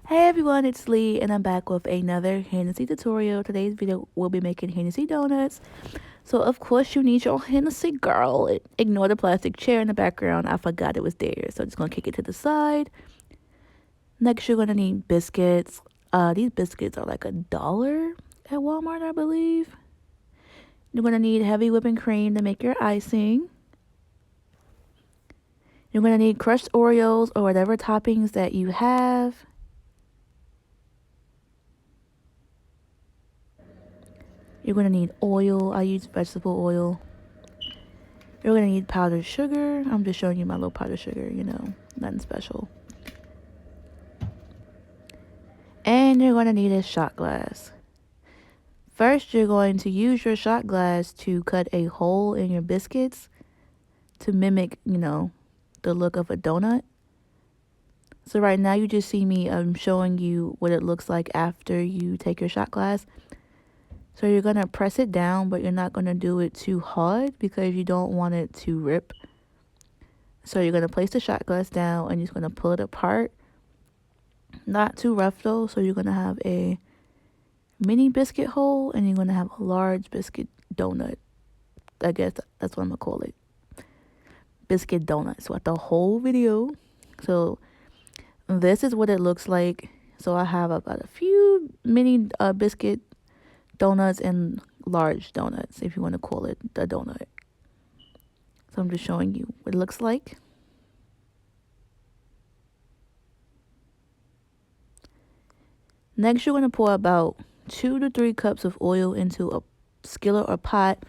Hey everyone, it's Lee and I'm back with another Hennessy tutorial. Today's video we'll be making Hennessy donuts. So of course you need your Hennessy girl. Ignore the plastic chair in the background. I forgot it was there. So I'm just gonna kick it to the side. Next you're gonna need biscuits. These biscuits are like $1 at Walmart, I believe. You're gonna need heavy whipping cream to make your icing. You're gonna need crushed Oreos or whatever toppings that you have. You're going to need oil. I use vegetable oil. You're going to need powdered sugar. I'm just showing you my little powdered sugar, nothing special. And you're going to need a shot glass. First, you're going to use your shot glass to cut a hole in your biscuits to mimic, the look of a donut. So right now you just see me showing you what it looks like after you take your shot glass. So you're going to press it down, but you're not going to do it too hard because you don't want it to rip. So you're going to place the shot glass down and you're just going to pull it apart. Not too rough though. So you're going to have a mini biscuit hole and you're going to have a large biscuit donut. I guess that's what I'm going to call it. Biscuit donuts. So the whole video. So this is what it looks like. So I have about a few mini biscuit donuts and large donuts, if you want to call it a donut. So I'm just showing you what it looks like. Next, you're going to pour about 2 to 3 cups of oil into a skillet or pot.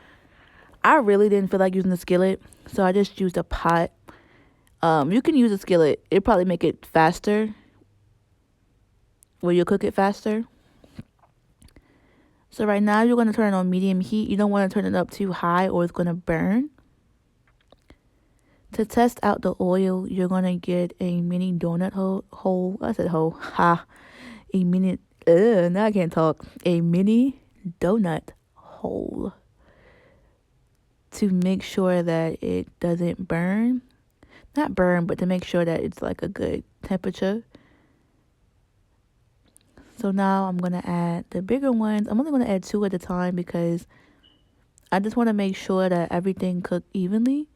I really didn't feel like using the skillet, so I just used a pot. You can use a skillet. It'll probably make it faster. Will you cook it faster? So right now you're going to turn it on medium heat. You don't want to turn it up too high or it's going to burn. To test out the oil, you're going to get a mini donut hole. I said hole. Ha. A mini, now I can't talk. A mini donut hole. To make sure that it doesn't burn. Not burn, but to make sure that it's like a good temperature. So now I'm going to add the bigger ones. I'm only going to add 2 at a time because I just want to make sure that everything cooked evenly.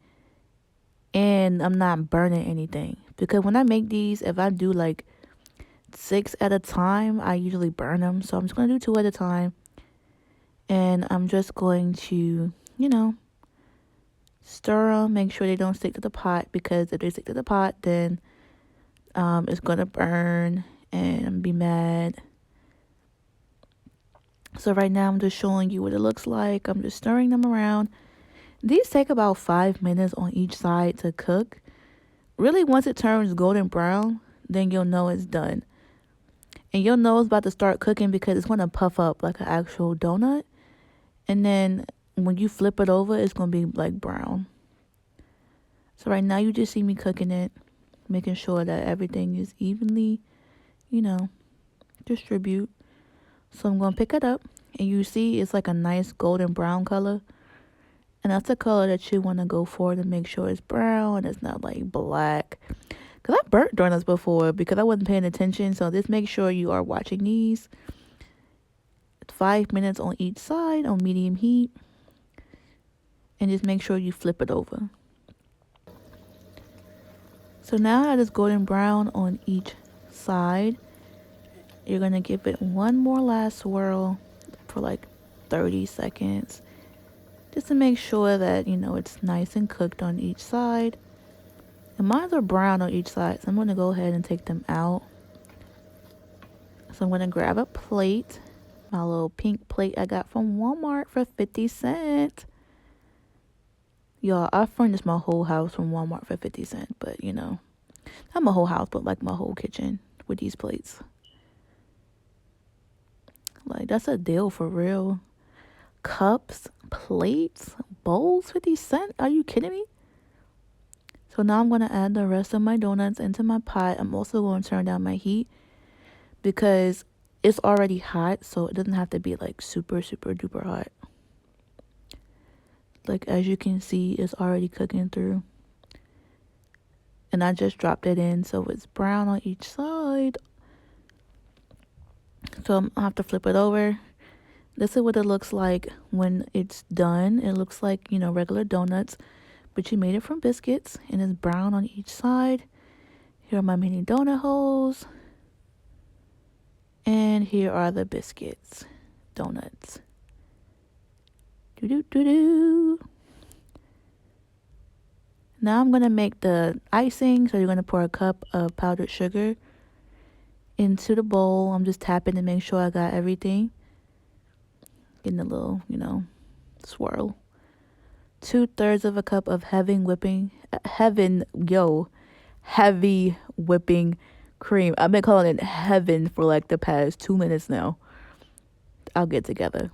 And I'm not burning anything. Because when I make these, if I do like 6 at a time, I usually burn them. So I'm just going to do 2 at a time. And I'm just going to, stir them. Make sure they don't stick to the pot. Because if they stick to the pot, then it's going to burn. And I'm be mad. So right now I'm just showing you what it looks like. I'm just stirring them around. These take about 5 minutes on each side to cook. Really, once it turns golden brown, then you'll know it's done. And you'll know it's about to start cooking because it's going to puff up like an actual donut. And then when you flip it over, it's going to be like brown. So right now you just see me cooking it, making sure that everything is evenly, distribute. So I'm going to pick it up and you see it's like a nice golden brown color. And that's the color that you want to go for to make sure it's brown. It's not like black. Because I burnt donuts before because I wasn't paying attention. So just make sure you are watching these. 5 minutes on each side on medium heat. And just make sure you flip it over. So now I have this golden brown on each side. You're going to give it one more last swirl for like 30 seconds. Just to make sure that, it's nice and cooked on each side. And mine are brown on each side. So I'm going to go ahead and take them out. So I'm going to grab a plate. My little pink plate I got from Walmart for 50 cents. Y'all, I furnished my whole house from Walmart for 50 cents. But, not my whole house, but like my whole kitchen with these plates. Like, that's a deal for real. Cups, plates, bowls, 50 cents. Are you kidding me? So now I'm going to add the rest of my donuts into my pot. I'm also going to turn down my heat because it's already hot, so it doesn't have to be like super, super duper hot. Like as you can see, it's already cooking through. And I just dropped it in so it's brown on each side. So I'll have to flip it over. This is what it looks like when it's done. It looks like, you know, regular donuts, but you made it from biscuits and it's brown on each side. Here are my mini donut holes. And here are the biscuits, donuts. Do-do-do-do. Now I'm going to make the icing. So you're going to pour a cup of powdered sugar into the bowl. I'm just tapping to make sure I got everything. Getting a little, you know, swirl. 2/3 of a cup of heavy whipping cream. I've been calling it heaven for like the past 2 minutes now. I'll get together.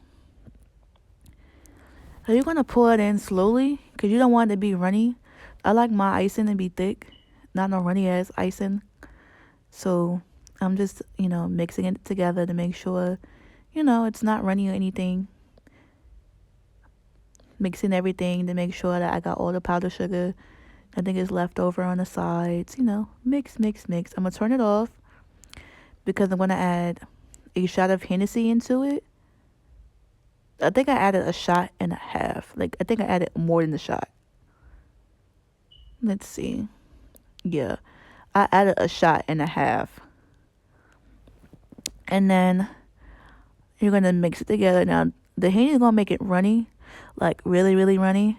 So you're going to pour it in slowly because you don't want it to be runny. I like my icing to be thick, not no runny ass icing. So I'm just, you know, mixing it together to make sure, you know, it's not runny or anything. Mixing everything to make sure that I got all the powdered sugar. I think it's left over on the sides. You know, mix, mix, mix. I'm going to turn it off because I'm going to add a shot of Hennessy into it. I think I added a shot and a half. Like, I think I added more than a shot. Let's see. Yeah, I added a shot and a half. And then you're going to mix it together. Now, the Henny is going to make it runny. Like, really, really runny.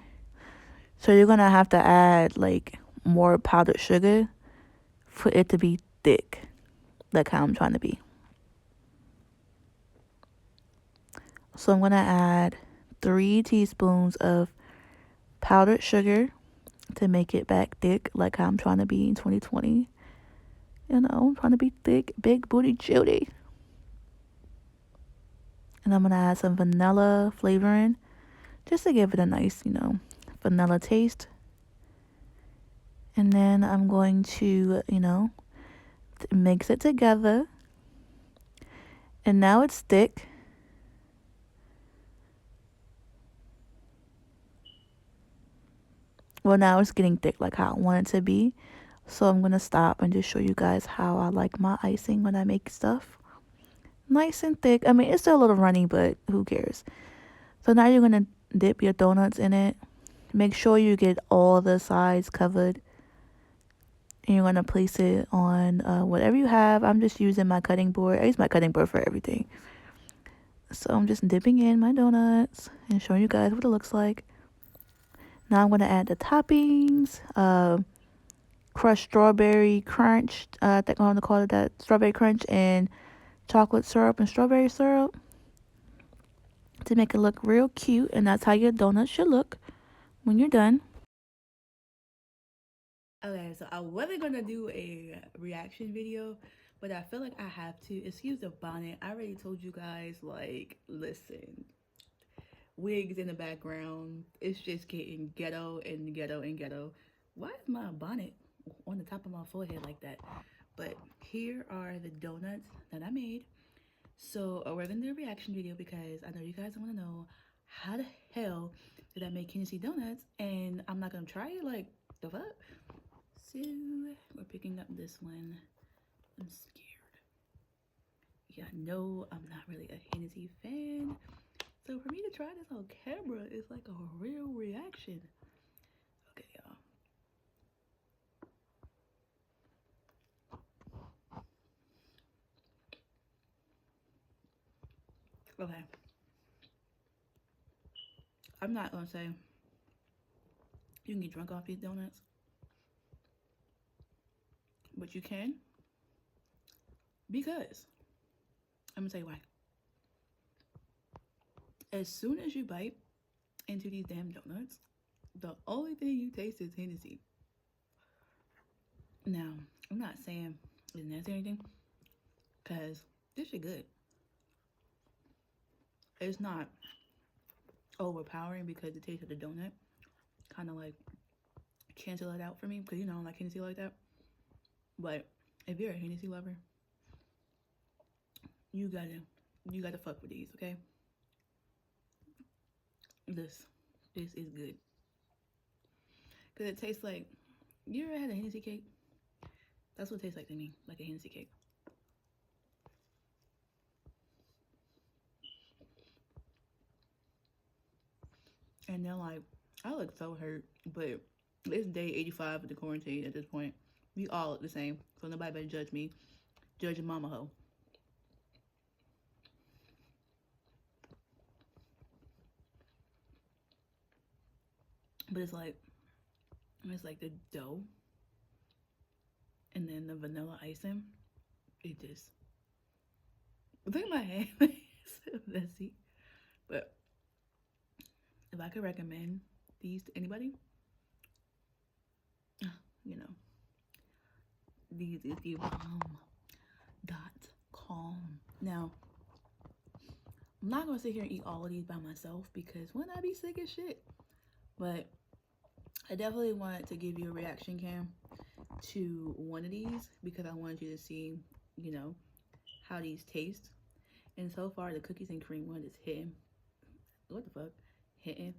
So you're going to have to add, like, more powdered sugar for it to be thick. Like how I'm trying to be. So I'm going to add 3 teaspoons of powdered sugar to make it back thick, like how I'm trying to be in 2020. You know, I'm trying to be thick, big booty Judy. And I'm going to add some vanilla flavoring just to give it a nice, you know, vanilla taste. And then I'm going to, you know, mix it together. And now it's thick. Well, now it's getting thick like how I want it to be. So I'm going to stop and just show you guys how I like my icing when I make stuff. Nice and thick. I mean, it's still a little runny, but who cares? So now you're going to dip your donuts in it. Make sure you get all the sides covered. And you're going to place it on whatever you have. I'm just using my cutting board. I use my cutting board for everything. So I'm just dipping in my donuts and showing you guys what it looks like. Now I'm going to add the toppings. Crushed strawberry crunch. I think I'm going to call it that. Strawberry crunch and chocolate syrup and strawberry syrup. To make it look real cute. And that's how your donut should look when you're done. Okay, so I wasn't gonna do a reaction video, but I feel like I have to. Excuse the bonnet. I already told you guys, like, listen, wigs in the background. It's just getting ghetto and ghetto and ghetto. Why is my bonnet on the top of my forehead like that? But here are the donuts that I made. So we're gonna do a reaction video because I know you guys want to know how the hell did I make Hennessy donuts, and I'm not gonna try it. Like, the fuck. So we're picking up this one. I'm scared. Yeah, no, I'm not really a Hennessy fan. So for me to try this on camera is like a real reaction. Okay, y'all. Okay. I'm not gonna say you can get drunk off these donuts, but you can because I'm gonna tell you why. As soon as you bite into these damn donuts, the only thing you taste is Hennessy. Now, I'm not saying it's nasty or anything, because this shit good. It's not overpowering because the taste of the donut kind of like, cancel it out for me because you know I don't like Hennessy like that. But if you're a Hennessy lover, you gotta fuck with these, okay? This is good because it tastes like, you ever had a Hennessy cake? That's what it tastes like to me, like a Hennessy cake. And they're like, I look so hurt, but it's day 85 of the quarantine at this point. We all look the same, so nobody better judge me. Judge your mama hoe. But it's like the dough and then the vanilla icing. It just, look at my hand. It's so messy. But if I could recommend these to anybody, you know, these is the bomb.com. Now, I'm not gonna sit here and eat all of these by myself because wouldn't I be sick as shit? But I definitely wanted to give you a reaction cam to one of these because I wanted you to see, you know, how these taste. And so far, the cookies and cream one is hitting. What the fuck? Hitting.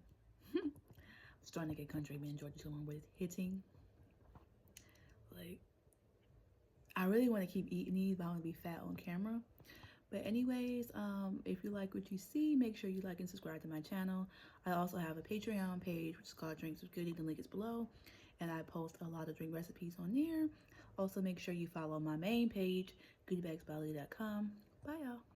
Starting to get country man Georgia so long, but it's hitting. Like, I really want to keep eating these, but I want to be fat on camera. But anyways, if you like what you see, make sure you like and subscribe to my channel. I also have a Patreon page, which is called Drinks with Goody. The link is below. And I post a lot of drink recipes on there. Also, make sure you follow my main page, goodybagsbali.com. Bye, y'all.